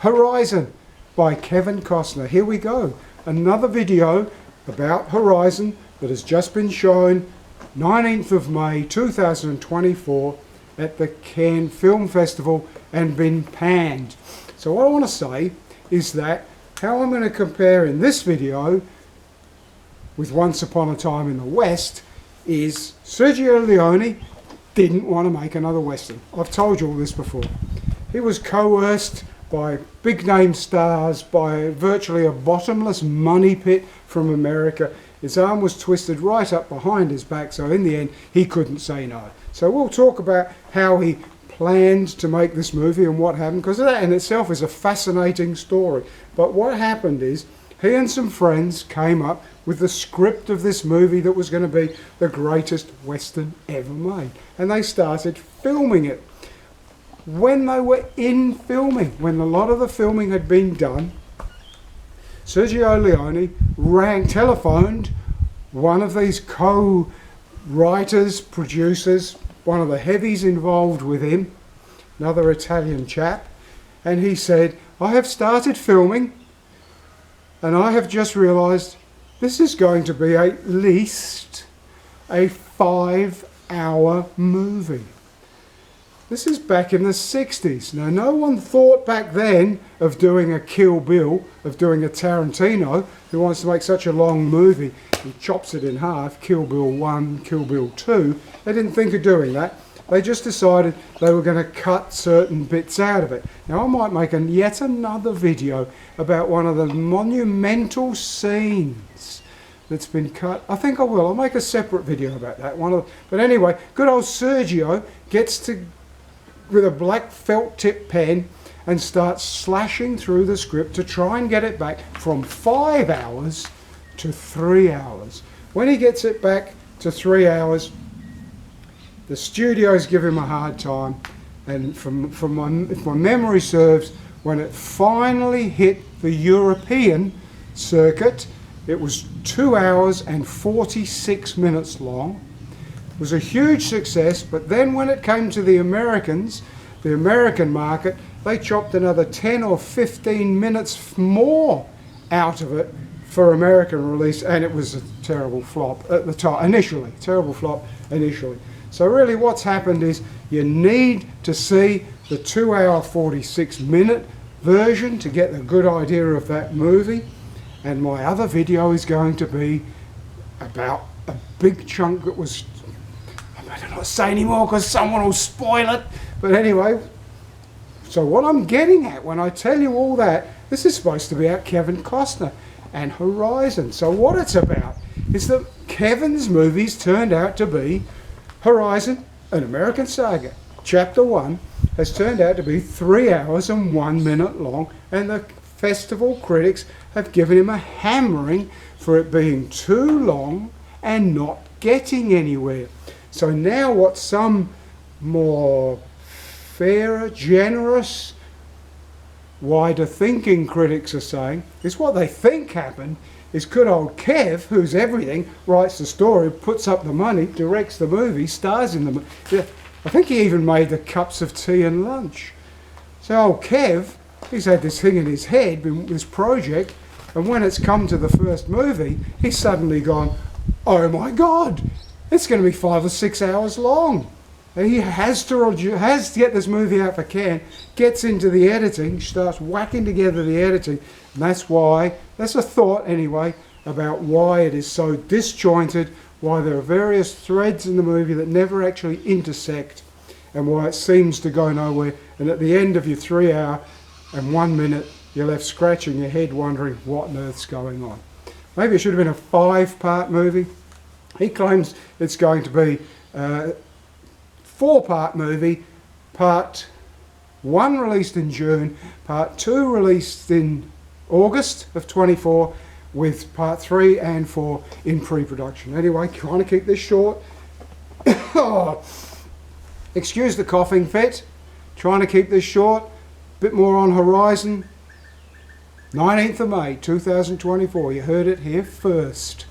Horizon by Kevin Costner. Here we go. Another video about Horizon that has just been shown 19th of May 2024 at the Cannes Film Festival and been panned. So what I want to say is that how I'm going to compare in this video with Once Upon a Time in the West is Sergio Leone didn't want to make another Western. I've told you all this before. He was coerced by big name stars, by virtually a bottomless money pit from America. His arm was twisted right up behind his back, so in the end he couldn't say no. So we'll talk about how he planned to make this movie and what happened, because that in itself is a fascinating story. But what happened is he and some friends came up with the script of this movie that was going to be the greatest Western ever made. And they started filming it. When they were in filming, when a lot of the filming had been done, Sergio Leone telephoned one of these co-writers, producers, one of the heavies involved with him, another Italian chap, and he said, I have started filming and I have just realised this is going to be at least a 5-hour movie. This is back in the 60s. Now, no one thought back then of doing a Kill Bill, of doing a Tarantino, who wants to make such a long movie. He chops it in half, Kill Bill 1, Kill Bill 2. They didn't think of doing that. They just decided they were going to cut certain bits out of it. Now, I might make yet another video about one of the monumental scenes that's been cut. I think I will. I'll make a separate video about that. But anyway, good old Sergio gets to, with a black felt tip pen, and starts slashing through the script to try and get it back from 5 hours to 3 hours. When he gets it back to 3 hours, the studios give him a hard time, and if my memory serves, when it finally hit the European circuit, it was 2 hours and 46 minutes long. It was a huge success, but then when it came to the Americans, the American market, they chopped another 10 or 15 minutes more out of it for American release, and it was a terrible flop at the time, initially. Terrible flop initially. So really what's happened is you need to see the 2 hour 46 minute version to get a good idea of that movie. And my other video is going to be about a big chunk that was, I better not say anymore because someone will spoil it. But anyway, so what I'm getting at when I tell you all that, this is supposed to be about Kevin Costner and Horizon. So what it's about is that Kevin's movies turned out to be Horizon, an American Saga. Chapter 1 has turned out to be 3 hours and 1 minute long, and the festival critics have given him a hammering for it being too long and not getting anywhere. So now what some more fairer, generous, wider thinking critics are saying is what they think happened is good old Kev, who's everything, writes the story, puts up the money, directs the movie, stars in the movie. Yeah, I think he even made the cups of tea and lunch. So old Kev, he's had this thing in his head, this project, and when it's come to the first movie, he's suddenly gone, oh my God, it's going to be 5 or 6 hours long. He has to get this movie out for Cannes, gets into the editing, starts whacking together the editing, and that's a thought anyway, about why it is so disjointed, why there are various threads in the movie that never actually intersect, and why it seems to go nowhere, and at the end of your 3 hour and 1 minute, you're left scratching your head wondering what on earth's going on. Maybe it should have been a 5-part movie. He claims it's going to be a 4-part movie, part 1 released in June, part 2 released in August of 24, with part 3 and 4 in pre-production. Anyway, trying to keep this short. Excuse the coughing fit. Trying to keep this short. Bit more on Horizon. 19th of May 2024. You heard it here first.